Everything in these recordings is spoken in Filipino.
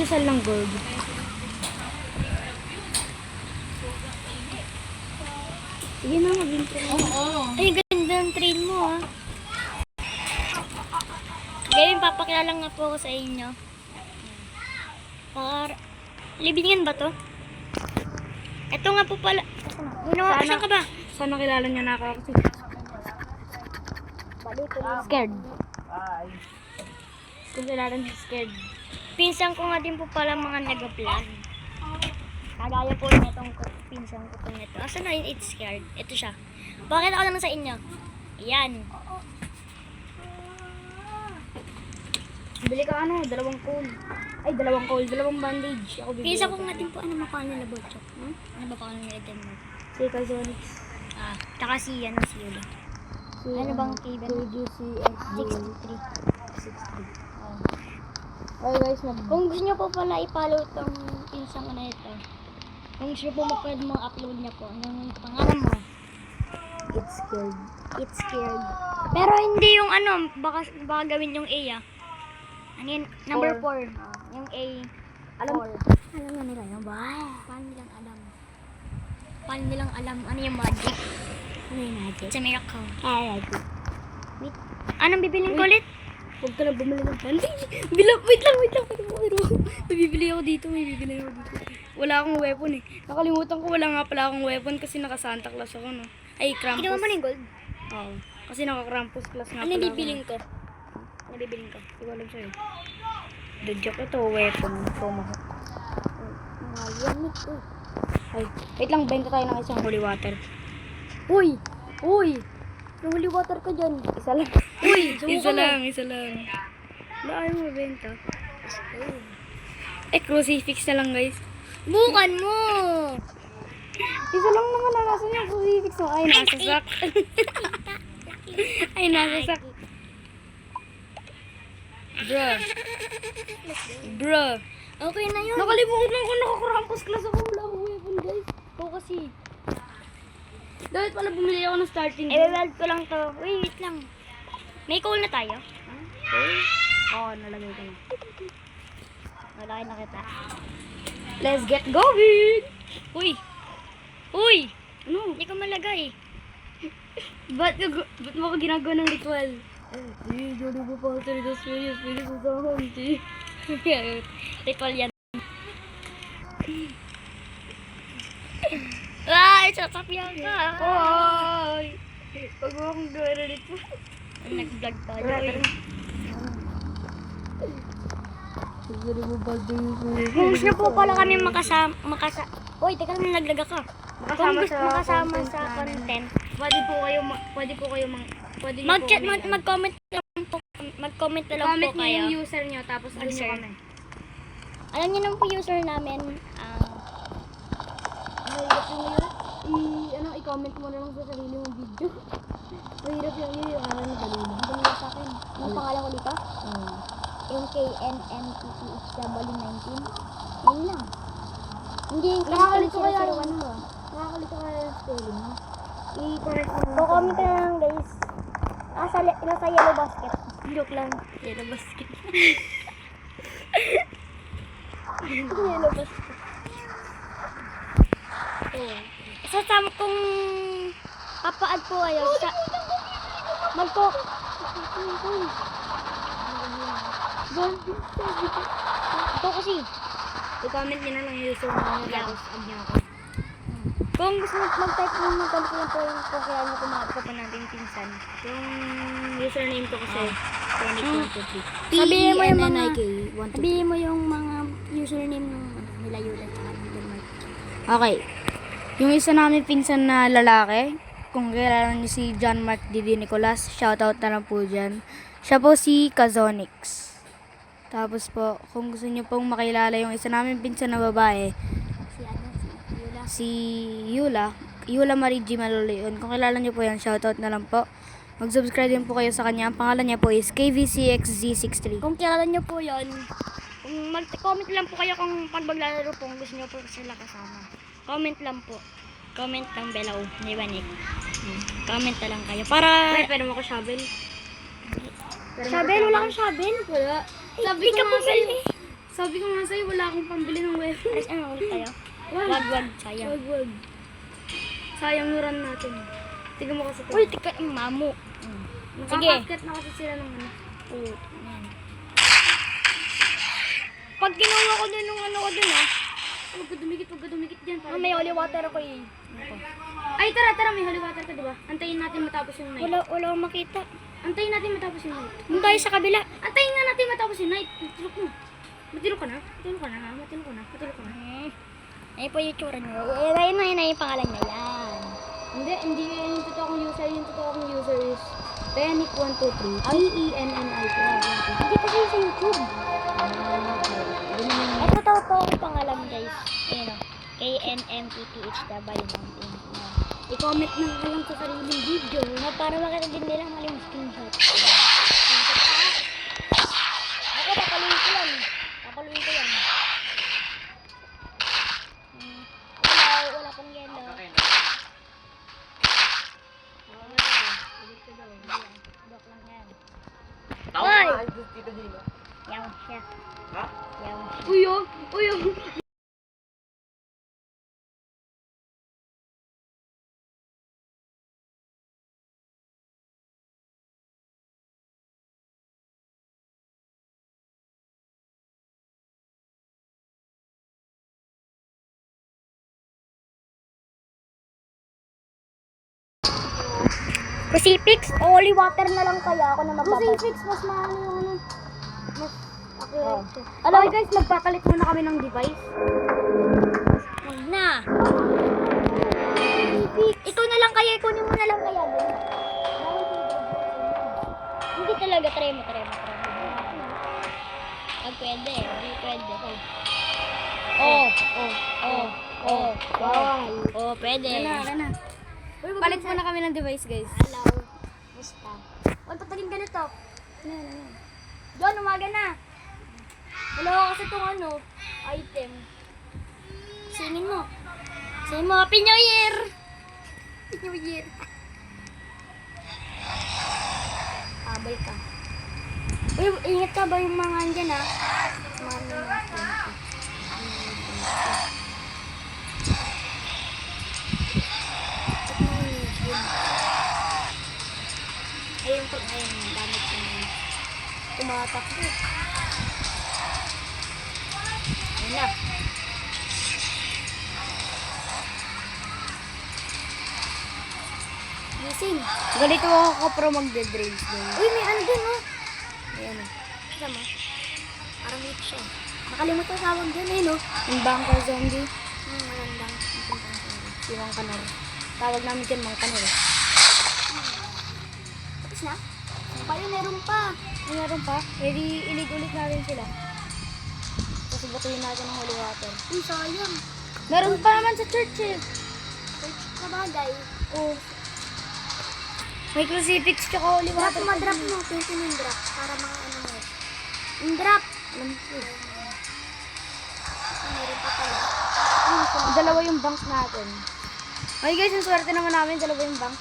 Isal lang gold. Sige na, mag-intro. Ay, ganda ng train mo ah. Ngayon, papakilala nga po ako sa inyo. Libingan ba to? Ito nga po pala. Saan ka ba? Sana kilala niya na ako kasi scared. Kung kilala niya scared. Pinsan ko nga din po pala mga nag-vlog. Kagaya po nitong pinsan ko po nito. Asa na yun? It's scared. Ito siya. Bakit ako lang sa inyo? Ayan. Bili ka dalawang cone. Ay, dalawang bandage. Ako bibili. Pinsan ko nga din po mukha nila Botchok. Ano ba pa nila din mo? Si Kazonix. Tsaka si Yula. Ano bang cable? KGCX 63. 63. Okay guys, Kung gusto nyo po pala i-follow itong pinsan ko na ito. Kung gusto nyo po mapwede mo upload niya po. Anong pangalan mo? It's scared. It's scared. Pero hindi yung baka gawin yung A ah. Ano yun? Number 4. Yung A. Alam Alam nila yun ba? Paano nilang alam ano yung magic? Ano yung magic? It's a miracle. Magic. Wait. Anong bibiling ko ulit? Huwag ka na bumili ng bandage. Wait lang. May bibili ako dito. Wala akong weapon eh. Nakalimutan ko wala nga pala akong weapon kasi naka Santa Claus ako no. Ay, Krampus. Ginawa mo na yung gold? Oo. Kasi naka Krampus class nga Ano pala yung ako. bibiling ko? Ano bibiling ko? Hindi ko alam sa'yo. The joke ito, weapon. Tomahawk. Ay, wait lang, benta tayo ng isang holy water. Uy! Holy water ka dyan. Isa lang. Uy! Isa lang. Wala ayaw mo benta. Eh, crucifix na lang guys. Bukan mo! Isa lang naman na nasa yung crucifix mo. Ay, nasa sak. Ay, nasa sak. Bruh. Okay na yun. Nakalimutan ko naka-Krampus class ako. Wala akong weapon guys. Ito kasi. Dahil pala bumili ako ng starting. I-weld ko lang to. Wait lang. May coal na tayo? Oo, nalagay ko na. Malaki na kita. Let's get going! Uy! Ano? Hindi ko malagay. Ba't mo ako ginagawa ng ritual? Johnny ko pa ito rin Spirit sa hanti. Ritual yan. Ay! Sasapyan ka! Hoy! Pag mo akong gawin nito. Nag-vlog tayo. Johnny mo ba ito yung Kung gusto po pala kami Uy, teka lang, naglaga ka. Kung gusto makasama sa content, Pwede po kayo mag-comment lang po. Mag-comment na lang po comment niyo kayo. yung user niyo tapos ano User. kami. Alam niyo naman po user namin. I-comment mo na lang sa sarili mong video. Mahirap yung alam na balina. Hindi mo sa akin. Anong pangalan ko dito? MKNNPPHW19. Yun lang. Hindi yung Nakakalito kaya yung 001. Nakakalito kaya yung spelling mo. I-correct mo na. Comment ka na lang guys. Nasa yellow basket. Joke lang. Yellow basket. Yellow basket. Sasama kong papaad po kayo. Ito kasi. I-comment niyo na lang yung user mo tapos add niyo ako. Kung gusto mag-type mo, mag-comment ko lang po yung kung kaya nyo kumakap pa natin pinsan. Yung username ko kasi 2223. Sabihin mo yung mga username ng nila Yula at Denmark. Okay. Yung isa namin pinsan na lalaki, kung kilala niyo si John Mark Didi Nicolas, shoutout na lang po dyan. Siya po si Kazonix. Tapos po, kung gusto niyo pong makilala yung isa namin pinsan na babae, si Yula Marie G. Maloleon. Kung kilala niyo po yan, shoutout na lang po. Mag-subscribe din po kayo sa kanya. Ang pangalan niya po is KVCXZ63. Kung kilala nyo po yun, kung mag-comment lang po kayo kung pag maglalaro po, kung gusto nyo po sila kasama. Comment lang po. Comment lang below. Di ba, Nick? Comment na lang kayo. Para... Pwede mo ako shovel? Shovel? Wala kang shovel? Wala. Sabi ko nga Sabi ko nga sa'yo, wala akong pambili ng weapon. Alis, ano ulit tayo? Wag, sayang. Wag. Sayang yung run natin. Tignan mo kasi. Uy, tika, mamo. Sige. Nakakasket na kasi sila ng ano. Oo, yan. Pag kinuha ko dun nung ano ko dun Huwag ka dumikit dyan. may holy water ako eh. Ay, tara, may holy water ka, diba? Antayin natin matapos yung night. Wala akong makita. Antayin natin matapos yung night. Doon tayo sa kabila. Antayin nga natin matapos yung night. Matulog ka na. Ay po yung tsura nyo. Ayun na yung pangalan niya. Yan. Hindi yung totoo kong user. Yung totoo kong user is Penic123. P-E-N-N-I. Hindi kasi sa YouTube. Ay, totoo po ang pangalan guys. Ayun o. KNMPTHW Mountain. I-comment na nga lang sa sariling video. Para makita din nila mali mo screenshot. Ako, papaluin ko yan. Wala pong yelo. Dok lang yan. Hoy! Yaw siya. Yaw siya. Uyo. Crucifix, holy water na lang kaya ako na magbabad. Crucifix, mas maano yung ano. Mas accurate siya. Alam- Okay guys, magpapalit muna kami ng device. Huwag na. Ito na lang kaya, ikunin mo na lang kaya. Hindi talaga, try mo. Pag pwede, hindi pwede. Pwede. Gana. Palit muna kami ng device guys. Hello. Musta? Uy, patagin ka na to. John, umaga na. Wala kasi itong item. Singin mo. Happy New Year! Happy New Year. Abal ka. Uy, ingat ka ba yung mga andyan Ayun, gamit ko na. Tumatakbo. Ayun na. Gising. Ganito ako pro magde-drains guys. Uy, may ano dun Ayan. Kita mo? Parang weak siya. Nakalimutan tawag dun Yung bunker zombie. Magandang. Yung Mang Kanor. Tawag namin dyan Mang Kanor. Tapos na? Meron pa. Meron pa? Ready, ilig ulit natin sila. Kasi batuhin natin ng holy water. Uy, sayang. Meron pa naman sa church eh. Search ka bagay. Oh. May crucifix tsaka holy water. Drop mo. 20 yung drop. Para mga mo. Yung drop. Alam ko. Meron pa pala. Dalawa yung bank natin. Okay guys, ang swerte naman namin. Dalawa yung bank.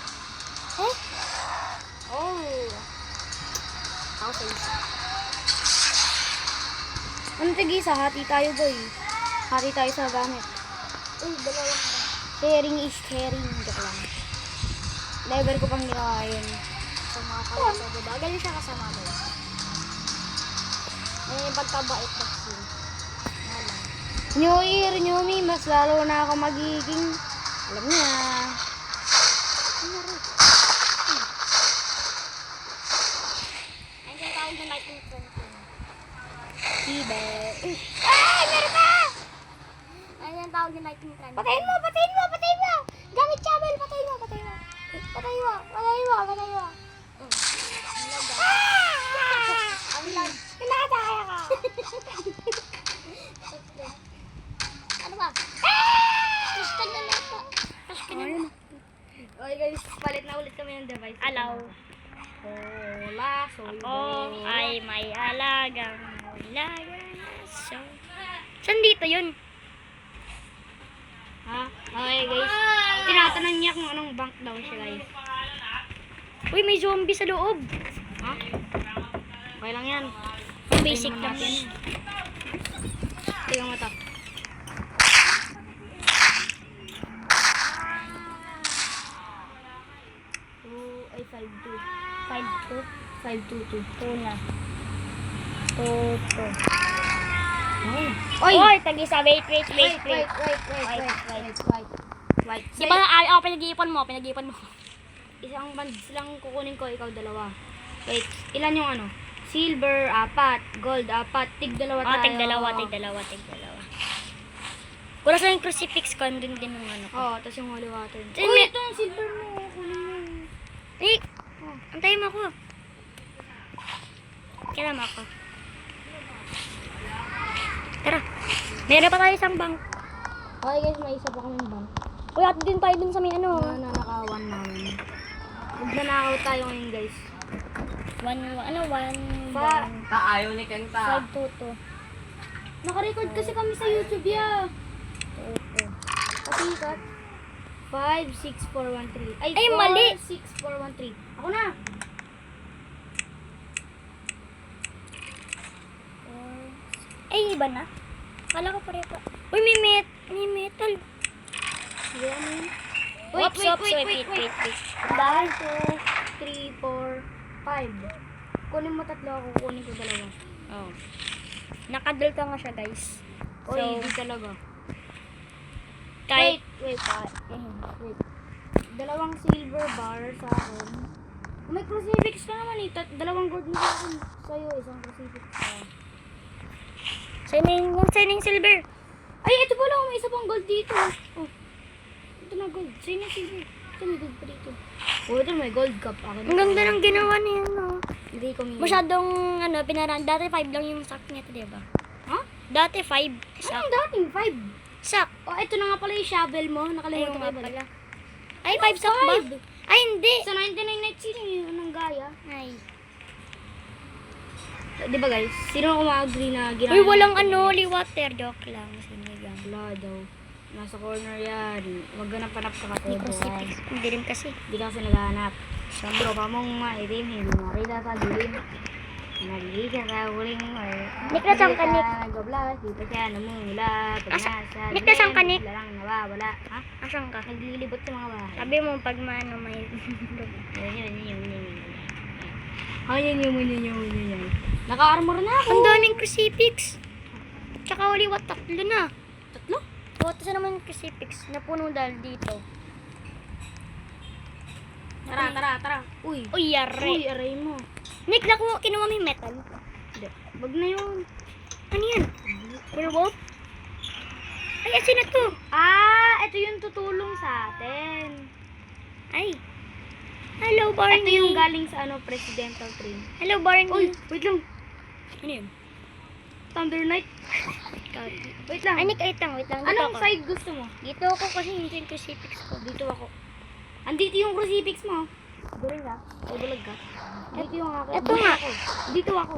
Ako sa isa. Ano tigisa? Hati tayo boy. Hati tayo sa gamit. Uy, dalawang ba? Sharing is caring. Joke lang. Level ko pang ginawa yun. Sa mga kalasa, diba? Galing siya kasama mo. Pagkabait kasi. Wala. New Year, new me. Mas lalo na ako magiging. Alam niya. Ayun yung tawag ng lightning friend ko. Ibe. Meron pa! Ayun yung tawag ng lightning friend. Patayin mo! Gamit shovel! Patayin mo! Ang lag. Pinakataya ka! Ano ba? Hashtag na lang pa. Okay guys, palit na ulit kami ng device. Alaw. Hola, soy Ako ay may alagang so. Saan dito yun? Ha? Okay guys. Tinatanong niya kung anong bank daw siya guys. Uy, may zombie sa loob. Ha? Okay lang yan. Basic lang yan. 522. Tuna. Toto. Oy! Oy, tag-isa. Wait. Wait. Di ba, pinag-iipon mo. Isang bands lang kukunin ko, ikaw dalawa. Wait, ilan yung ano? Silver, 4. Gold, 4. Tig-dalawa tayo. tig-dalawa. Wala sa yung crucifix ko, andun din ng ano ko. Oo, tapos yung holy water. Uy, Uy, ito yung silver mo. Kunin mo. Nick, antayin mo ako. Kailan mo ako. Tara, meron pa tayo isang bank. Okay guys, may isa pa kami bank. Uy, at din tayo dun sa may ano. Nanakawan namin. Magnanakaw tayo ngayon guys. Ayaw ni Kenta. 5 toto. Naka-record kasi kami sa YouTube ya. Pasikat. 56413. Ay, mali. 46413. Ako na. Ay, iba na. Kala ko pareho pa. Uy, may metal. Sige, ano yun? Wait. 1, 2, 3, 4, 5. Kunin mo 3 ako, kunin ko 2. Oh. Nakadal ka nga siya, guys. Oy, hindi talaga. Kahit, Wait. 2 silver bar sa akin. May crucifix ka naman eh. 2 gold na sa akin. Sa'yo, isang crucifix ka. sa'yo na yung silver. Ay, ito pala. May isa pang gold dito. Oh. Ito na gold. Sa'yo na silver. Ito may gold pa dito. Oh, ito may gold cup. Akin Ang ganda ng ginawa niya, no? Hindi ko may... Masyadong, dati 5 lang yung sack niya, diba? Ha? Dati 5 sack. Anong dating 5? Sack. Oh, ito na nga pala yung shovel mo. Nakalimutan ko Ayun nga pala. Ay, 5 sack ba? Ay, hindi. Sa 99 nights yun anong gaya. Ay. Di ba guys? Sino ako ma-agree na ginaya? Uy, walang holy water. Joke lang. Sinigang. Wala daw. Nasa corner yan. Huwag ka nang panap sa May katebo. crucifix. Hindi rin kasi. Hindi ka kasi naghahanap. Sa tropa mong maitim, hindi nakita sa dilim. Nagiging ka sa huling Nick, nasaan ka, Nick? Nag-blast, dito siya namumula. Pag Asa- nasa Nick, nasaan ka, dilim, Nick? bigla lang nawawala. Ha? Asan ka? Naglilibot sa mga bahay. Sabi mo, pag maano may... Yun. Naka-armor na ako. Ang daming crucifix. Tsaka holy water. 3 na. 3? Buti sa naman yung crucifix. Napuno dahil dito. Tara. Uy. Uy, yari. Uy, aray mo. Nick, kinuha mo yung metal. Hindi. Wag na yun. Ano yan? Werewolf? Ay, asin na to. Ito yung tutulong sa atin. Ay. Hello, Barney. Ito yung galing sa presidential train. Hello, Barney. Uy, wait lang. Ano yun? Thunder Knight. Wait lang. Ay, Nick, wait lang. Dito Anong ako. side gusto mo? Dito ako kasi hindi yung crucifix ko. Dito ako. Andito yung crucifix mo. Guring ka? O bulag ka? Dito yung akin. Ito nga. Dito ako.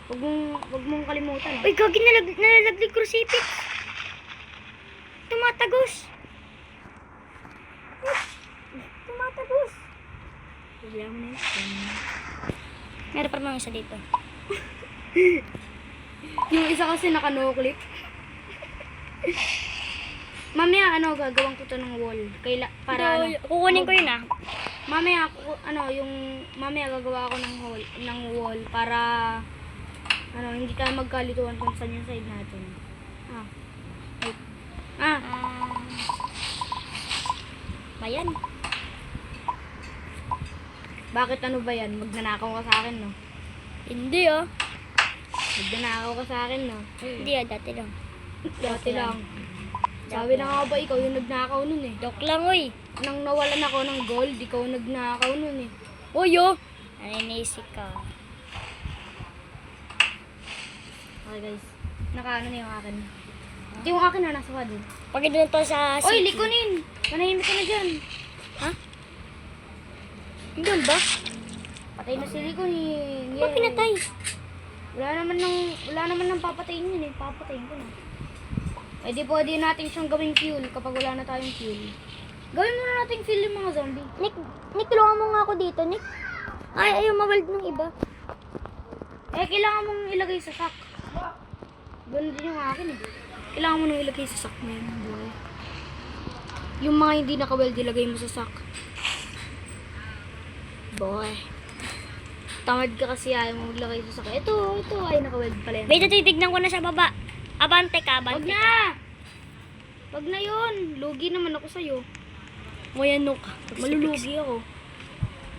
Huwag mong kalimutan. Uy, gagi, nalalaglig crucifix. Tumatagos. Tumatagos. Bigla mo na yun. Meron pa mga isa dito. Yung isa kasi naka-no-clip. Mamaya, gagawin ko to ng wall. Para Kukunin ko yun mamaya, mamaya gagawa ako ng wall para, hindi tayo magkalituan kung saan yung side natin. Wait. Bayan. Bakit ano ba yan? Magnanakaw ka sa akin, no? Hindi Magnanakaw ka sa akin, no? Hindi dati lang. Dati lang. Sabi na nga ba, ikaw yung nagnakaw nun eh. Joke lang, uy. Nang nawalan ako ng gold, ikaw nagnakaw nun eh. Uy, Nanisik ka. Okay guys, nakaano na yung akin. Ito yung akin na nasa din. Pag doon to sa Oy, city. likunin! Manahimik ka na dyan. Doon ba? Patay na si likunin. Ba't pinatay? Wala naman nang papatayin yun eh. Papatayin ko na. Eh di pwede natin siyang gawing fuel kapag wala na tayong fuel. Gawin muna natin fuel yung mga zombie. Nick, tulungan mo nga ako dito, Nick. Ay, ayaw mawald ng iba. Eh, kailangan mong ilagay sa sack. Ganun din yung akin eh. Kailangan mo nang ilagay sa sack mo yun. Boy. Yung mga hindi naka-weld, ilagay mo sa sack. boy. Tamad ka kasi ayaw mo maglagay sa sakay. Ito, ay nakaweld pala yan. Wait, titignan ko na sa baba. Abante ka, Wag abante ka. na! Wag na yun. Lugi naman ako sa'yo. Nguyan ka. Malulugi ako.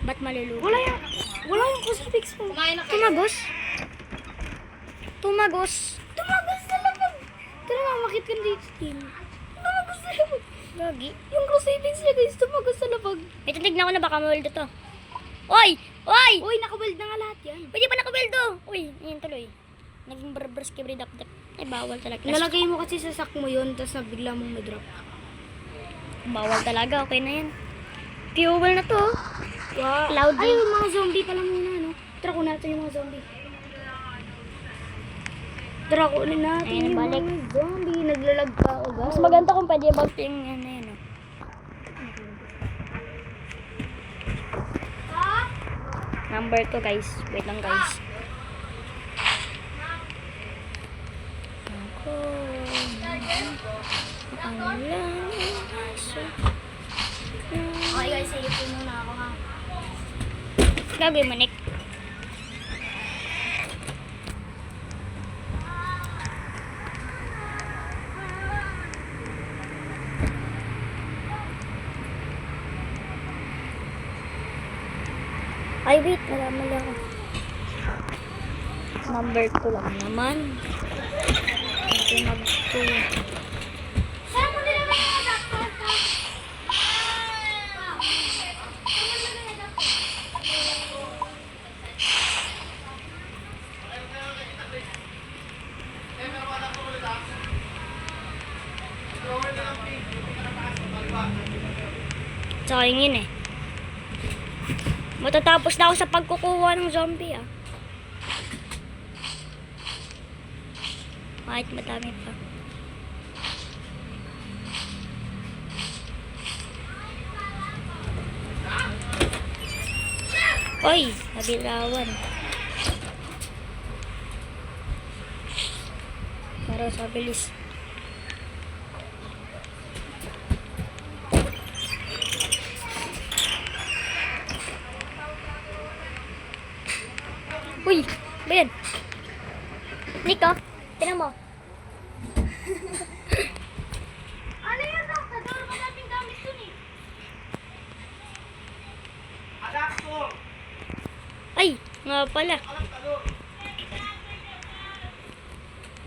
Ba't malulugi? Wala yung crucifix mo. Kumain na kayo. Tumagos. Tumagos. Tumagos sa labag. Tara na, makit ka dito. Tumagos sa labag. Lagi. Yung crucifix niya guys, tumagos sa labag. Wait, titignan ko na baka maweld to. Oy! Oy! Uy, nakaweld na nga lahat yan. Pwede pa nakaweldo. Uy, ayan tuloy. Naging barbaras kibri dap-dap. Ay, bawal talaga. Nalagay mo kasi sa sack mo yun, tapos bigla mong na-drop. Bawal talaga. Okay na yan. Fuel na to. oh. Cloud. Ay, yung mga zombie pala muna, no? Tara, kunin natin yung mga zombie. Tara, kunin natin Ayun, yung balik. mga zombie. Naglalag ka, o Mas maganda kung pwede about yung ano yun. oh. Number 2 guys. Wait lang guys. Ako. Ang lang aso. Okay guys, sayopin muna ako ha. Gagawin mo, Nick. Ay, wait. Mali ako. Number 2 lang naman. Ito mag-2. Saan mo nilagay yung adapter? Sayang yun eh. Matatapos na ako sa pagkukuha ng zombie ah. Kahit madami pa. Oy, nabilawan. Para sa bilis. Uy, ba yan? Nico, tinan mo. Ano yun, Doc? Nagkaroon pa natin gamit dun eh. Ay, nga pala.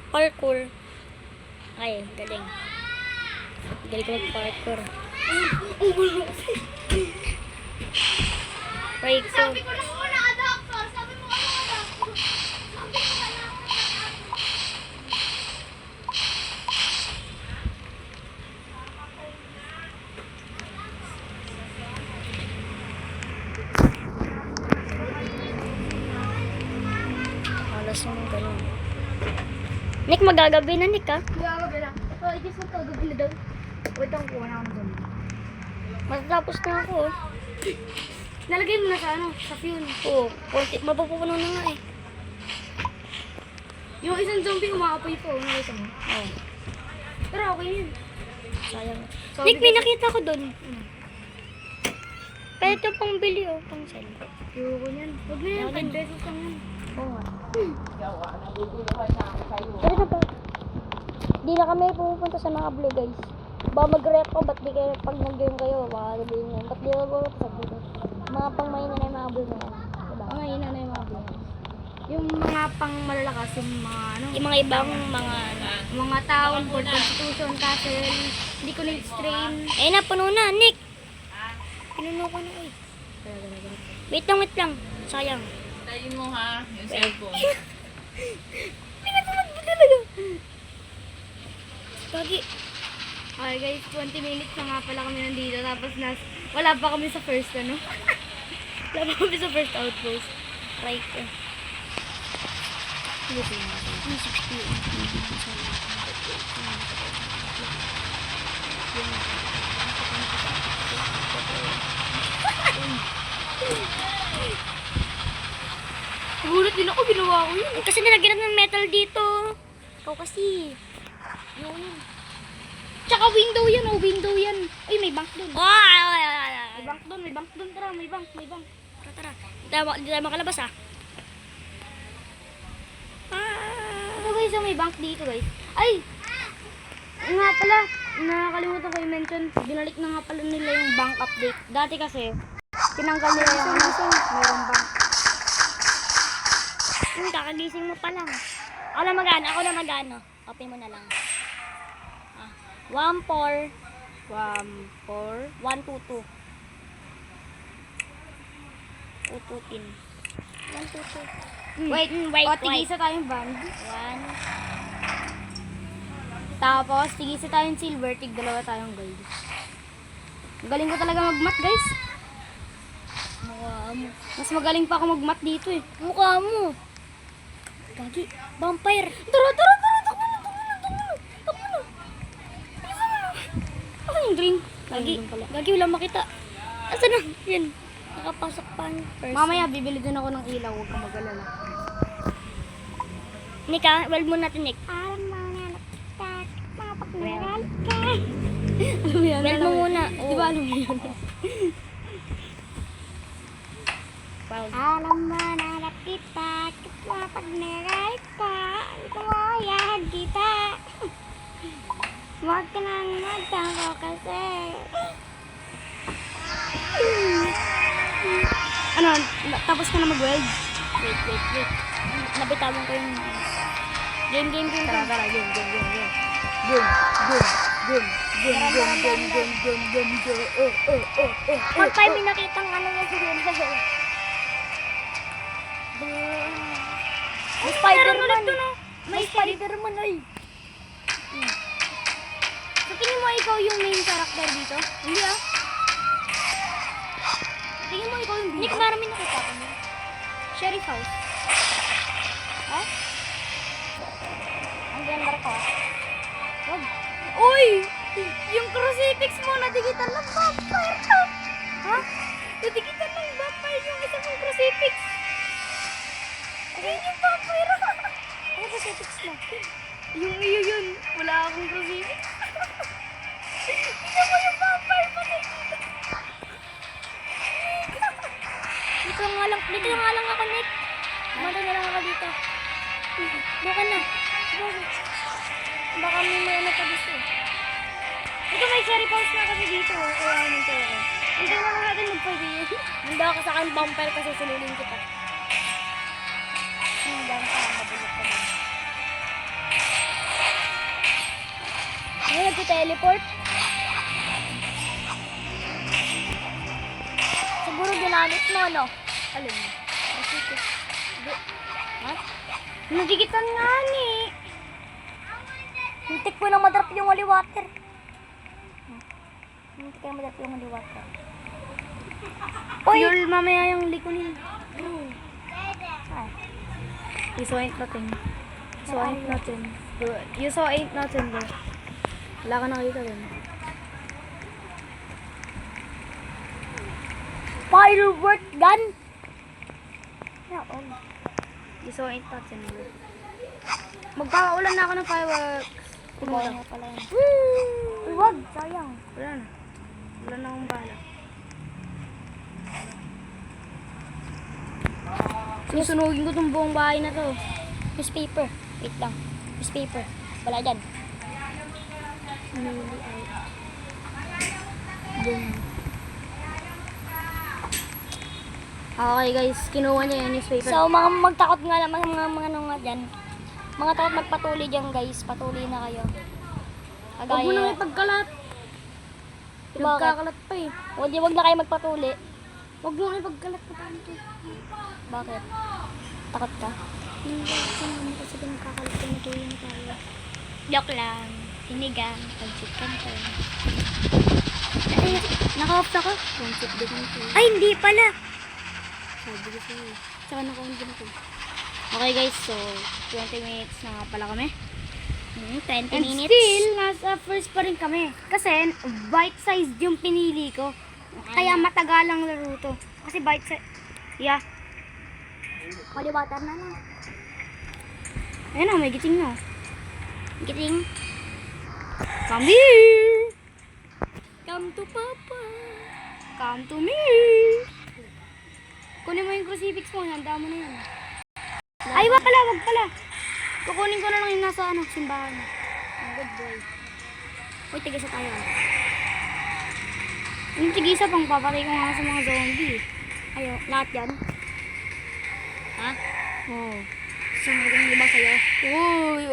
Parkour. Ay, galing. Galing ko mag-parkour. Try ko. Sabi ko lang wala adapter. Sabi mo wala adapter. Sabi ko wala. Alas naman ganun. Nick, magagabi na, Nick, ah. Gagabi na. Oh, I guess magkagabi na daw. Wait lang, kuha na ako dun. Matatapos na ako, oh. Nalagay mo na sa ano, sa fuel. Oo, mapupuno na nga, eh. Yung isang zombie umaapoy po, nakita mo. Oh, Pero okay yun. sayang. Sabi Nick, may kasi- nakita ko dun. Kaya ito pang bili, oh. Pang sell. Ayoko niyan. Huwag na yan, Ayoko din. 5 pesos lang yan. Oo nga. Pero na pa. Di na kami pupunta sa mga blue guys. Ba mag-react ko, ba't di kayo pag nag-game kayo, baka sabihin nyo, ba't di ka pupunta sa blue guys? Mga pang mahina na yung mga blue na yan. Diba? Ang mahina na yung mga blue. Yung mga pang malalakas, yung mga ano, Yung mga ibang mga mga town, Fort Constitution, Castle, hindi ko na-strain. eh na, puno na, Nick! Pinuno ko na, eh. Wait lang. Sayang. Tayin mo ha, yung cellphone. Pinatulad mo talaga. Lagi. Okay guys, 20 minutes na nga pala kami nandito, tapos wala pa kami sa first ano. Wala pa kami sa first outpost. Try ko. Nagulat din ako, ginawa ko yun. Kasi nilagyan ng metal dito. Ikaw kasi. Yun. Tsaka window yan, oh, window yan. Ay, may bank dun. Oh! May bank dun, tara, may bank. tara. Hindi tayo makalabas ah. Ito guys, yung may bank dito guys. Ay! Nga pala, nakakalimutan ko i-mention, binalik na nga pala nila yung bank update. Dati kasi, tinanggal nila yung mayroong bank. Kakagising mo pa lang. Ako na magano, ako na magano. Open mo na lang. 1-4. 1-2-2. Ututin. 1-2-2. Wait, wait. tigisa tayong band. 1. Tapos, tigisa tayong silver, tig dalawa tayong gold. Ang galing ko talaga mag-mat guys. Mukha mo. Mas magaling pa ako mag-mat dito eh. Mukha mo. Gagi. Vampire. Tara! Takbo na! Ano yung drink? Gagi. Ayun pala. Gagi, wala makita. Asan na? Yan. Nakapasok pa ang person. Mamaya, bibili din ako ng ilaw. Huwag kang mag-alala. Nick ah, well mo natin Nick. Alam mo yan, Well mo muna. Di ba alam mo yun? Proud. Alam mo na kita, kapag nagalit ka, ikawayan kita. Huwag ka nang magtangko kasi. Ano, tapos ka na mag-weld? Wait. Nabitawan ko yung... Game. Tara, game. Pag tayo may nakitang ano yan siguro. May Spider-Man. May Spider-Man ay. Sa tingin mo ikaw yung main character dito? Hindi ah. Sa tingin mo ikaw yung Nick, bida? marami nakita ko mo. Sheriff House. Ha? Ang ganda ko ah. Wag. Uy! Yung crucifix mo, nadigitan ng vampire ka! Ha? Nadigitan ng vampire yung isa mong crucifix! Ayun yung vampire! Ano crucifix mo? Yung iyo yun, wala akong crucifix. Tingnan mo yung vampire pa dito. Dito nga lang ako Nick. Mata na lang ako dito. Buka na. Baka may ano pa gusto. Ito may sheriff house na kasi dito. Kaya nito ako. Hindi na lang natin magpag-iyon. Handa ka sa akin vampire kasi sululin kita. Handa ka, mabulok ka lang. Ay, nagko-teleport. Siguro ginamit mo, no? Alin? Crucifix. Ha? Nadigitan nga ni. Hintik ko nang madrap yung holy water. Hintik ko nang madrap yung holy water. Fuel mamaya yung likunin. Ay. You saw ain't nothing. So ain't nothing. You saw ain't nothing bro. Wala ka nakita dun. Firework gun? Yeah, oh. You saw ain't nothing bro. Magpapaulan na ako ng fireworks. Kumain nga pala yun. Woo! Uy, wag. Sayang. Wala na. Wala na akong bala. Susunugin ko tong buong bahay na to. Newspaper. Wait lang. Newspaper. Wala dyan. Boom. Okay guys, kinuha niya yung newspaper. So, mga magtakot nga naman, mga ano nga dyan. Mga takot magpatuloy dyan, guys. Patuloy na kayo. Huwag mo nang ipagkalat. Bakit? Pinagkakalat pa eh. Wag na kayo magpatuloy. Huwag mo nang ipagkalat pa tanto. Bakit? Takot ka? Kasi pinagkakalat pa na tayo. Joke lang. Sinigang. Pansit kanto. Ay, naka-off na ka? Concept din ito. Ay, hindi pala. Sabi ko sa'yo. Tsaka naka-on din ako. Okay guys, so 20 minutes na nga pala kami. 20 And minutes. still, nasa first pa rin kami. Kasi, bite-sized yung pinili ko. Kaya matagalang laro to. Kasi bite-sized. Yeah. Holy water na lang. Ayun na, may giting na. Giting. Come here! Come to Papa. Come to me! Kunin mo yung crucifix mo, handa mo na yan. Ay, wag pala. Kukunin ko na lang yung nasa simbahan. Good boy. Uy, tigisa tayo. Yung tigisa pang papatay ko nga sa mga zombie. Ayo, lahat yan. Ha? Oh. Sumunod yung iba sa'yo. Uy!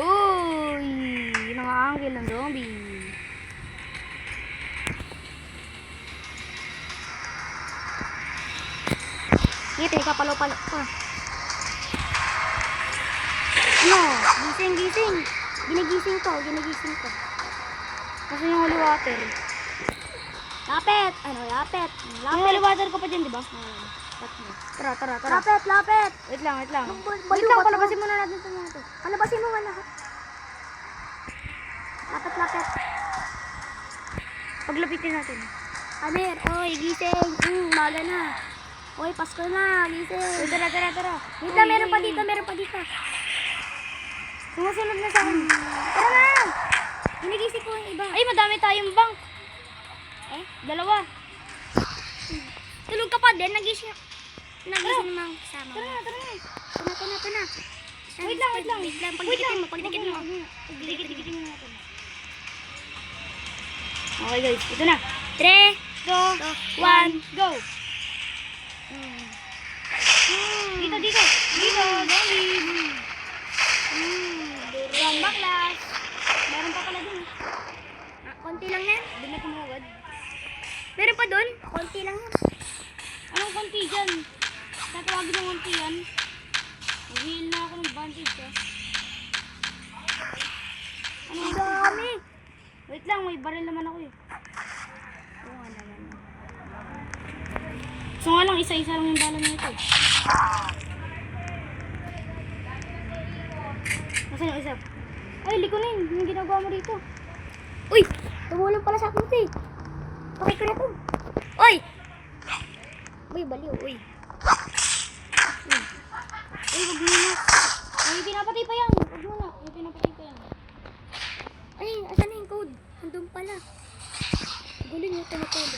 Nangaangkil ng zombie. Ngiti, kapalo-palo pa. Ano? Gising. Ginigising ko. Kasi yung holy water. Lapet. Yung holy water ko pa dyan, di ba? Tara. Lapet. Wait lang. Baliw Wait lang, ba to? palabasin muna natin ito mga to. Palabasin mo nga lahat. Lapet. Paglapitin natin. Aner, oy, gising. Maga na. Oy, Pasko na. Gising. Uy, tara. Wait lang, meron pa dito. Sumusunod na sa akin. Tara na. Ginigising ko yung iba. Ay, madami tayong bank. Eh, Dalawa. tulog ka pa din. Nagising naman kasama. Tara na. Ito na. Wait lang. Pagdikitin mo. Dikit-dikitin mo natin. Okay guys, ito na. 3, 2, 1, go! Dito, zombie! Yan, baklas! Meron pa pala dun. konti lang yan. Doon na tumawad. Meron pa doon? Konti lang yan. Anong konti dyan? Tatawagin ng konti yan. Mag-heal na ako ng bandage ah. Ang dami. Wait lang, may baril naman ako eh. Oo nga naman. So nga lang, isa-isa lang yung bala nito. Nasaan yung isa? Ay, likunin. Yung ginagawa mo dito. Uy! Tumulong pala sa akin ito eh. Pakay ko na ito. Uy! Uy, baliw. Uy. Ay, wag muna. Ay, pinapatay pa yan. Wag muna. Ay, pinapatay pa yan. Ay, asan na yung code? Nandun pala. Galing yung code.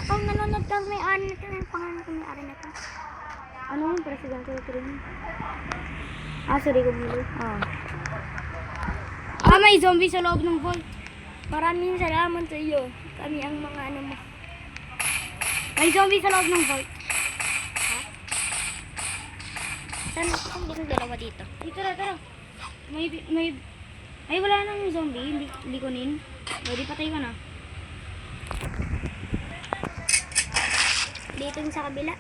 Kung nanonood ka may ari na ito, yung pangalan ko may ari na ito. Ano yung presidente ito rin? Sorry, kumilo. May zombie sa loob ng vault. Maraming salamat sa iyo. Kami ang mga ano mo. May zombie sa loob ng vault. Saan yung dalawa dito? Dito na, tara. Ay, wala nang zombie. Likunin. Pwede patay ka na. Dito yung sa kabila.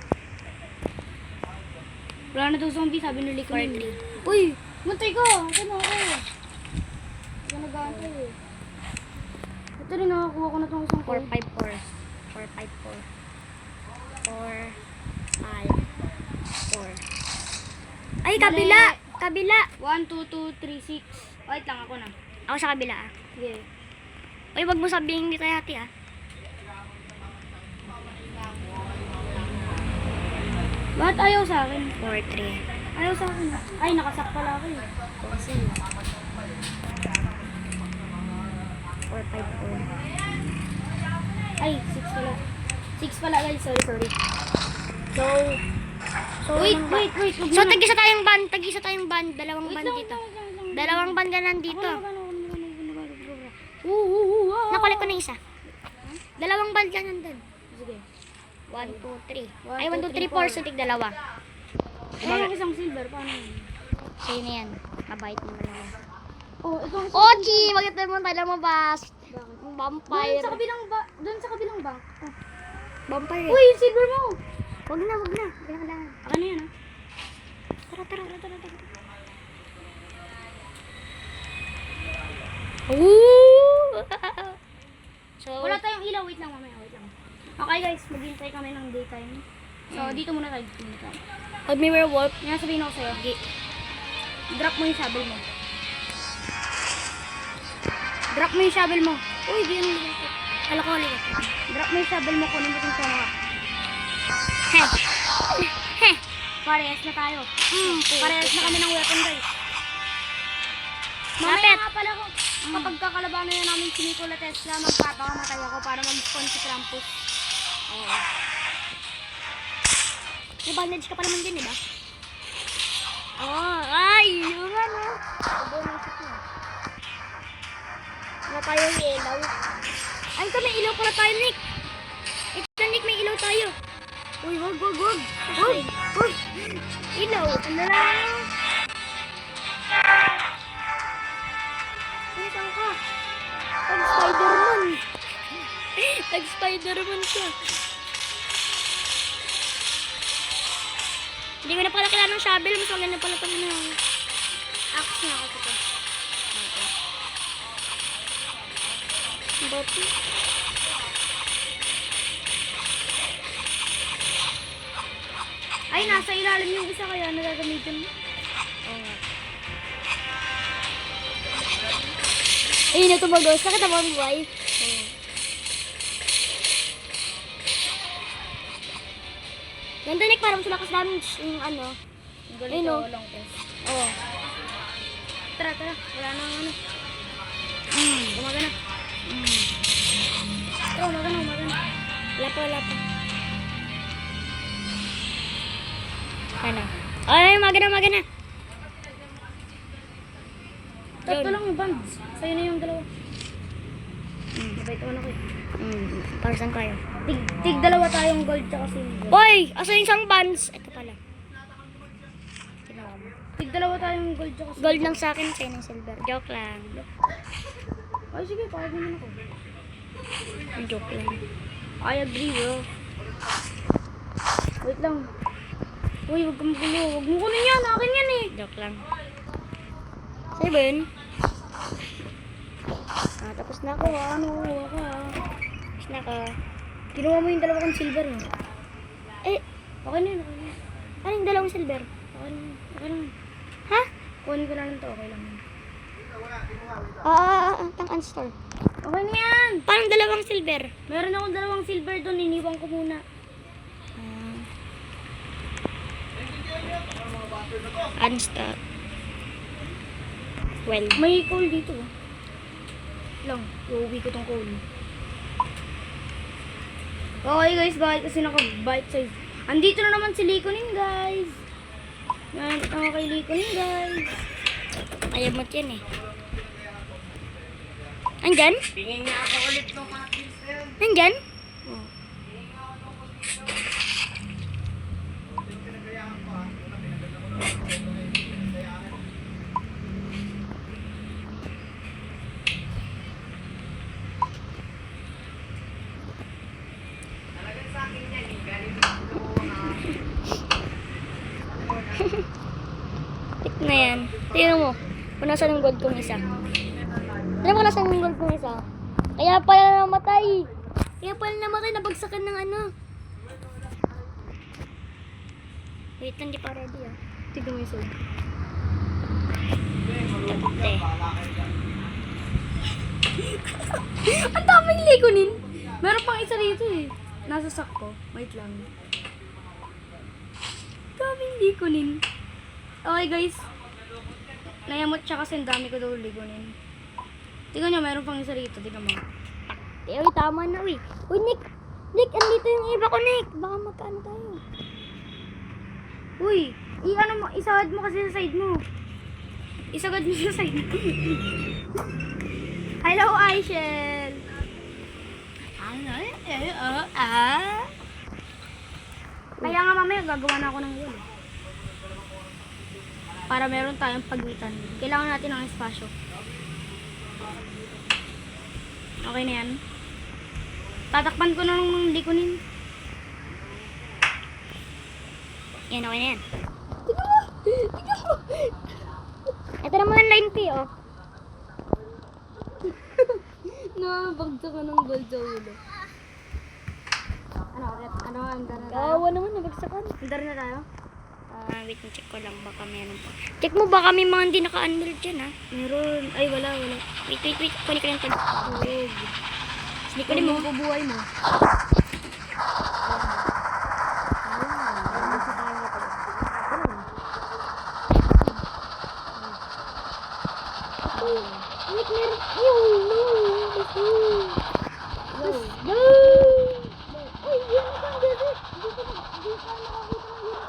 Wala na daw zombie, sabi ni likunin. 4-3. Uy! Muntay ko! Ito na ako. Ito nag-aantay eh. Ito rin nakakuha ko na itong isang 4-5-4. 4-5-4. 4-5-4. Ay, kabila! Kabila! 1, 2, 2, 3, 6. Wait lang, ako na. Ako sa kabila ah. Sige. Uy, wag mo sabihin hindi tayo hati ah. Bakit ayaw sa akin? 4-3. Ayaw sa akin. Ay, nakasak pala ako eh. 4-5-4. Ay, 6 pala. 6 pala guys, sorry. So, Wait. So, tag-isa tayong band. Dalawang Wait band lang, dito. wait lang. Dalawang band na nandito. Ako Nakulik ko na isa. Dalawang band ka nandun. Sige. 1, 2, 3. 1, Ay, 1, 2, 3, 4. So, tig dalawa. Ay, yung isang silver, paano yun? Sa'yo na yan. Mabait naman naman. Oh, ito ang Ochi! Bakit naman tayo lumabas? Vampire. Doon sa kabilang bank. Oh. Vampire. Uy, yung silver mo! Wag na. Kailangan. Ano yan ah? Tara. Ooh! So, Wala tayong ilaw, wait lang mamaya. Okay guys, maghintay kami ng daytime. So, dito muna tayo. pag may werewolf, Yan, sabihin ako sa'yo. Drop mo yung shovel mo. uy, di yan. Alcoholic. Drop mo yung shovel mo, kunin mo itong sama. Heh. Parehas na tayo. Parehas na kami ng weapon guys. Mamaya Lapit. nga pala ko, kapag kakalabanan na namin si Nikola Tesla, magpapakamatay ako para mag-spawn si Krampus. May bandage ka pa naman din, di ba? Oh, ay, yun ano. Bonusip mo. Wala tayong ilaw. Ay, may ilaw pala tayo, Nick. Ito, Nick, may ilaw tayo. Uy, wag. Wag. Ilaw. Ano lang? Ay, saan ka? Tag-Spider-Man. Tag-Spider-Man siya. Hindi ko na pala kailangan ng shovel. Mas maganda pala pag axe na ako ito. Bato. Ay, nasa ilalim yung isa kaya nagagamitin mo. Oo nga. Ay, natubagos. Sakit na ba ang buhay? Oo. Ganda, Nick, parang sulakas damage yung ano. Ayun, oh. Oo. Tara. Wala nang ano. Gumagana. Tara, umagana. Wala pa. Ano? Ay, umagana. Tatlo lang yung bands. Sa'yo na yung dalawa. Mabait naman ako eh. Para saan kayo? Tig dalawa tayong gold tsaka silver. Hoy! Asa yung isang bands? Ito pala. Tig dalawa tayong gold tsaka silver. Gold lang sa akin, sa'yo ng silver. Joke lang. Ay, sige, pakag naman ako. Joke lang. I agree, bro. Wait lang. Uy, wag kang magulo. Wag mo kunin yan. Akin yan eh. Joke lang. Sa'yo ba yun? Tapos na ako. Ano, ako Tapos na ako. Kinuha mo yung dalawang silver mo. Eh, Okay na yun. ano yung dalawang silver? Okay lang. Ha? Kunin ko na lang to. Okay lang. Tang unstore. Okay na yan. Parang dalawang silver. Meron akong dalawang silver doon. Iniwan ko muna. Unstore. Well, May coal dito. Lang. Iuwi ko tong coal. Okay guys, bakit kasi naka-bite size? Andito na naman si Likonin guys. Yan, kay Likonin guys. ayaw mo yan eh. Andyan? Tingin niya ako ulit ng mga pinsel. Andyan? Tik na yan. Tingnan mo. Kung nasan yung gold kong isa. Tingnan mo kung nasan yung gold kong isa. Kaya pala namatay. Nabagsakan ng ano. Wait lang, di pa ready ah. Tignan mo yung sword. Tate. Ang daming Likonin. Meron pang isa rito eh. Nasa sack ko. Wait lang. Daming Likonin. Okay guys. Nayamot siya kasi ang dami ko daw Likonin. Tingnan nyo, meron pang isa rito. Tingnan mo. Uy, tama na uy. Uy, Nick, andito yung iba ko, Nick. Baka magkaano tayo. Uy, i-ano mo, isagad mo kasi sa side mo. Isagad mo sa side mo. Hello, Aishel. Kaya nga mamaya gagawa na ako ng wall. Para meron tayong pagitan. Kailangan natin ng espasyo. Okay na yan. Tatakpan ko na ng Likonin. Yan, okay na yan. Ito naman ang 9P, oh. Nabagta ka ng gold sa ulo. Andar na tayo? Kawawa naman, nabagsakan. Andar na tayo? Wait, check ko lang. Baka meron pa. Check mo, baka may mga hindi naka-unbuild dyan, ha? Meron. Ay, wala. Wait. Kunin ko yung tag. Hindi ko rin mo. Bubuhay mo. Wait, meron. No. Ay, yan ang ganda. Hindi ka nakakita ng hirap.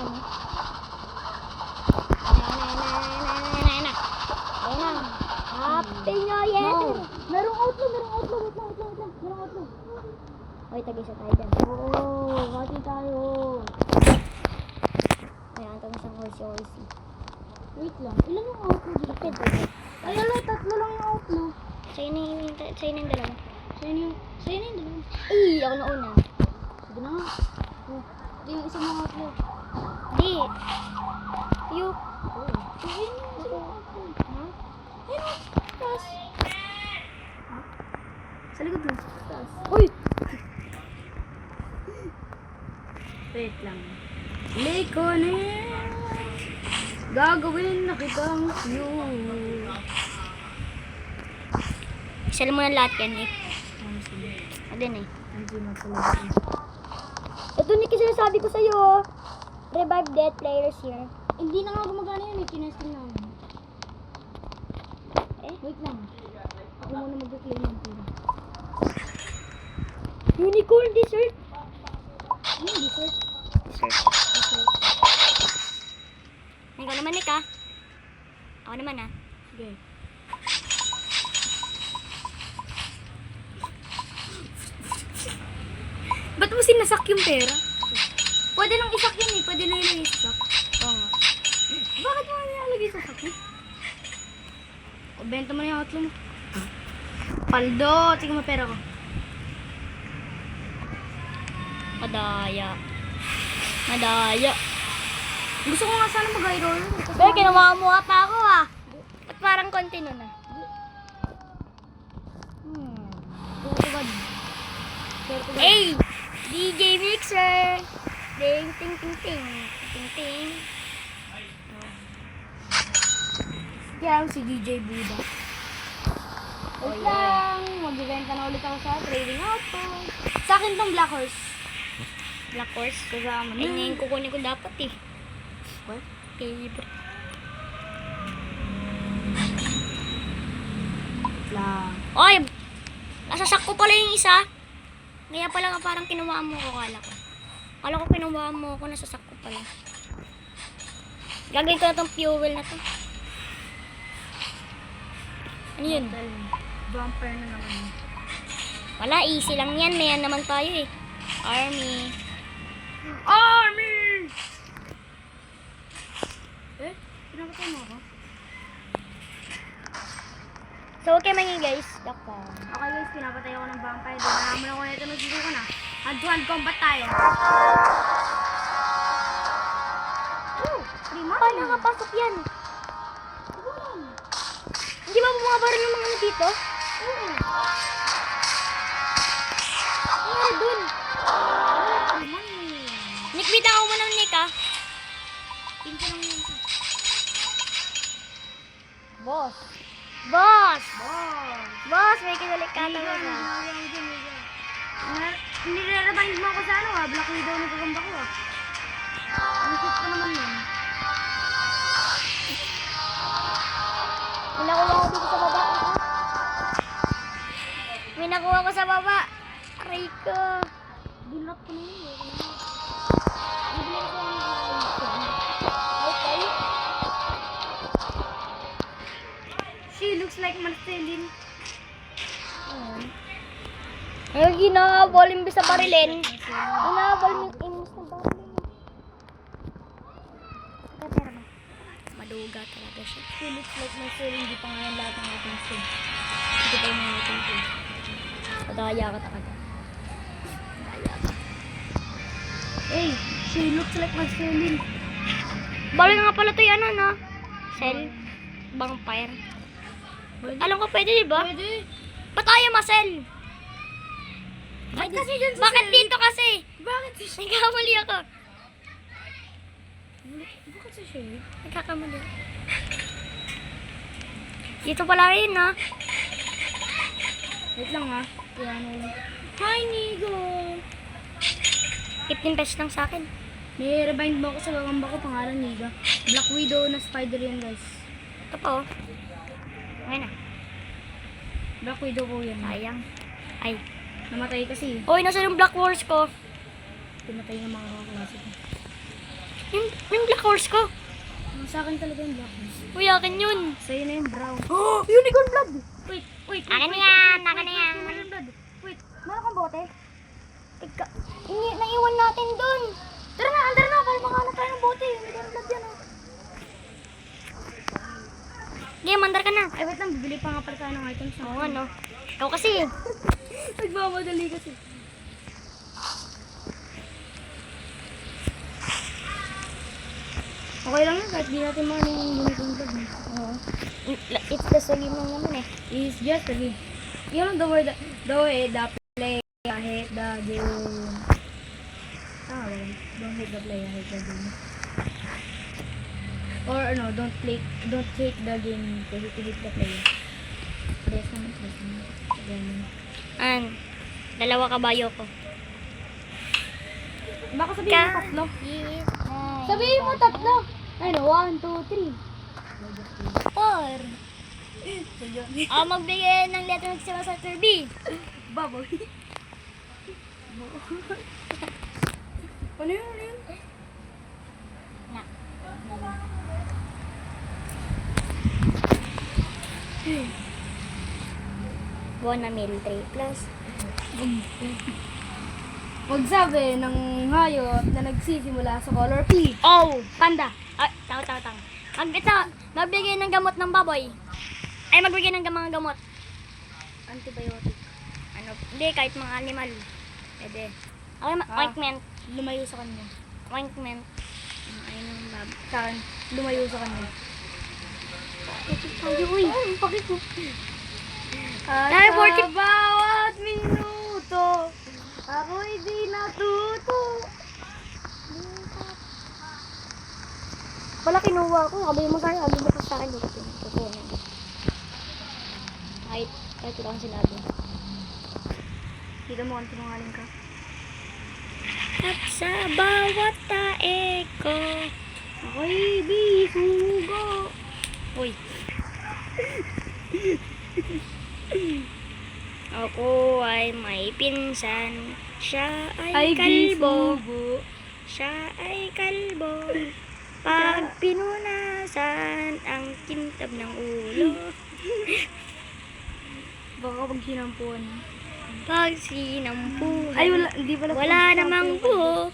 mo. Ayan na. Happy New Year! Merong outlaw. Wait lang. Merong outlaw. Hoy, tag-isa tayo dyan. Oo, hati tayo. Ayan, ito isang horsey. Wait lang. Ilan yung outlaw dito? Lapit. Ay, ala, 3 lang yung outlaw. Sa'yo na yung dalawa. Sa'yo na yung dalawa. Ay, ako na una. Sige na nga. Oh, ito yung isang mga outlaw. Di. Yung. Ayun yung isang mga outlaw. Ha? Ayun, taas. Sa likod mo. Taas. Uy! Wait lang. Likonin. Gagawin na kitang view. Sell mo na lahat yan eh. Adin eh. Hindi na pala. Ito ni kasi sabi ko sa'yo. Revive dead players here. Hindi na nga gumagana yun eh. Tinesting namin. Wait lang. Ako muna mag-claim ng pera. Unicorn dessert. Ano yung dessert? Dessert. Ikaw naman Nick ah. Ako naman ah. Sige. Ba't mo sinasak yung pera? Pwede nang isak yun eh. Pwede na yun isak. Oo nga. Bakit mo nilalagay sa sak eh? O, benta mo na yung outlaw mo. Paldo! Tingnan mo pera ko. Madaya. Gusto ko nga sana mag-roll. Pero kinawamuha pa ako ah. At parang konti nun ah. Tugad. Hey! DJ Mixer! Ding, ting, ting, ting. Ting, ting. Kaya si DJ Buda. Wait lang. Magbibenta na ulit ako sa trading auto. Sa akin tong Black Horse. Black Horse. Kasama Ay, ngayon kukunin ko dapat eh. What? Favorite. Lang. Oy! Nasasak ko pala yung isa. Kaya pala parang kinuha mo ko, kala ko. Kala ko kinuha mo ko, nasasak ko pala. Gagawin ko na tong fuel na to. Ano yun? Bumper na naman. Wala, easy lang yan. Mayan naman tayo eh. Army. Army! Eh? Pinapatay mo ako? So, okay man yun guys. Dako. Okay guys, pinapatay ako ng vampire. Nalaman ako na ito, nagsusuko na. Hand-to-hand combat tayo. Prima? Paano nakapasok yan? Hindi ba bumabaril yung mga ano dito? Oo. Ano dun? Prima eh. Nick, bitaw mo ng Nick ah. Pinsa lang yun. Boss! Boss! Boss! Boss, may kinalik ka Hindi naman ka, ah. nire-rebind mo ako sa ano ah. Black Widow na pagamba ko ah. Ang shoot ko naman yun. May nakuha ko dito sa baba. May nakuha ko sa baba. Aray ko. Dinrap ko na yun eh. Bibili ko ng okay. She looks like Marceline. Ay, ginahabol imbis sa barilin. Ginahabol imbis na barilin. Maduga talaga siya. She looks like Marceline. Hindi pa nga yan lahat ng ating food. Hindi pa yung mga ating food. Madaya ka talaga. Hey, she looks like Marceline. Bawal nga pala ito yung ano, no? Cell. Vampire. Alam ko pwede, di ba? Pwede. Ba't tayo ma-cell? Ba't kasi dyan sa Bakit dito kasi? Bakit si Shay? Nagkamali ako. Bakit si Shay? Nagkakamali. Dito pala rin, no? Wait lang ha. Yan. Hi, Nigo! 15 pesos lang sa akin. May rebind mo ako sa gagamba ko, pangalan Niga. Black Widow na spider yan, guys. Ito po. Okay na. Black Widow ko yan. Sayang. Ay. Namatay kasi. Oy, nasa yung Black Wars ko? Pinatay ng mga kaklase ko. Yung black horse ko. Sa akin talaga yung black. Uy, akin yun. Sa'yo na yung brown. Oh! Unicorn blood! Wait. Akin na yan, akin na yan. Unicorn blood. Wait, meron kang bote? Naiwan natin dun. Tara na, para makahanap tayo ng bote. Unicorn blood yan, oh. Game, mandar ka na. Ay, wait lang, bibili pa nga pala tayo ng items. Oo, ano. Ikaw kasi. Nagmamadali kasi. Okay lang yun, kahit di natin mga yung unicorn blood. Oo. It's the same lang naman eh. It's just a game. You know the word, the way, the play, I hate the game. Ah, well, don't hate the play, I hate the game. Or ano, don't hate the game, hate the player. Yes naman, yes naman. Ganun. Dalawa kabayo ko. Baka sabihin mo tatlo. Sabihin mo tatlo. Ano, 1, 2, 3. 4. Magbigay ng letter ng sama sa Kirby. Baboy. Ano yun? Buwan na mil 3 plus. Huwag sabi ng hayop na nagsisimula sa color P. Oh! Panda. Tao. Magbigay ng gamot ng baboy. Ay, magbigay ng mga gamot. Antibiotic. Ano, hindi, kahit mga animal. Pwede. Okay, ointment. Lumayo sa kanya. Ointment. Ayun ang baboy. Sa akin, lumayo sa kanya. Uy, Bakit ko? Ay, Sa 40 bawat minuto, ako'y di natuto. Wala kinuha ko. Sabi mo sa akin. Kukunin. Kahit ito lang sinabi. Kita mo kung sinungaling ka. At sa bawat tae ko. Ako'y bisugo. Uy. Ako ay may pinsan. Siya ay kalbo. bisugo. Siya ay kalbo. Pag pinunasan ang kintab ng ulo. Baka pag sinampuan. Pag sinampuhan. Ay, wala, hindi pala. Wala namang buhok.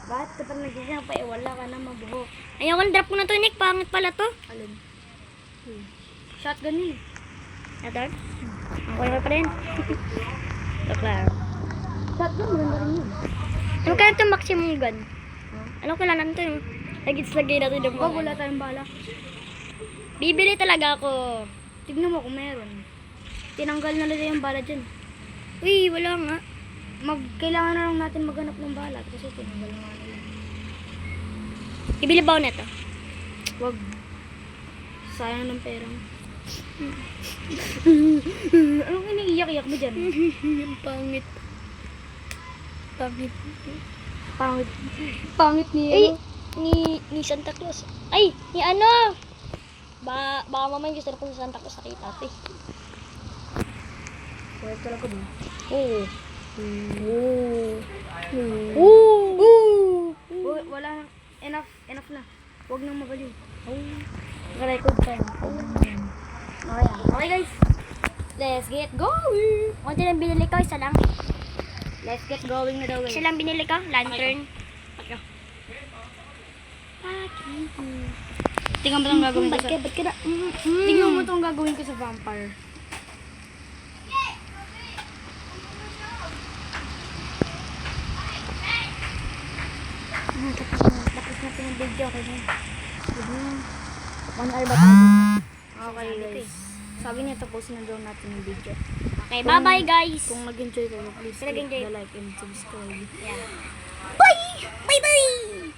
Bakit kapag nagsisampa, wala ka namang buhok. Ayoko, drop ko na to, Nick. Pangit pala to. Alin? Shotgun yun. Nadar? Okay ka pa rin. Doklar. Shotgun, maganda rin yun. Ano kaya ito maximum gun? Ano kailangan ito yung lagay natin yung Wag, wala tayong bala. Bibili talaga ako. Tignan mo kung meron. Tinanggal na nila yung bala dyan. Uy, wala nga. Kailangan na lang natin maghanap ng bala kasi tinanggal na nila. Ibili ba ako nito? Wag. Sayang ng pera mo. Anong iniiyak-iyak mo dyan? Yung pangit. Pangit. Pangit ni Ay, ni Santa Claus. Ay, ni ano? Baka mamaya gusto na po sa Santa Claus nakita ito eh. Wala talaga ba? Oo. Wala. Enough na. Huwag nang mabaliw. Naka-record tayo. Okay guys. Let's get going. Kunti lang binili ko, isa lang. Let's get going na daw guys. Isa lang binili ko, lantern. Tingnan mo itong gagawin ko Ba't sa... ka na? Tingnan mo itong gagawin ko sa vampire. Tapos natin yung video, okay na. 1 hour ba tayo? Okay guys. Sabi niya tapos na daw natin yung video. Okay, bye-bye guys. Kung nag-enjoy kayo, please click Nag-enjoy. the like and subscribe. Yeah. Bye! Bye-bye!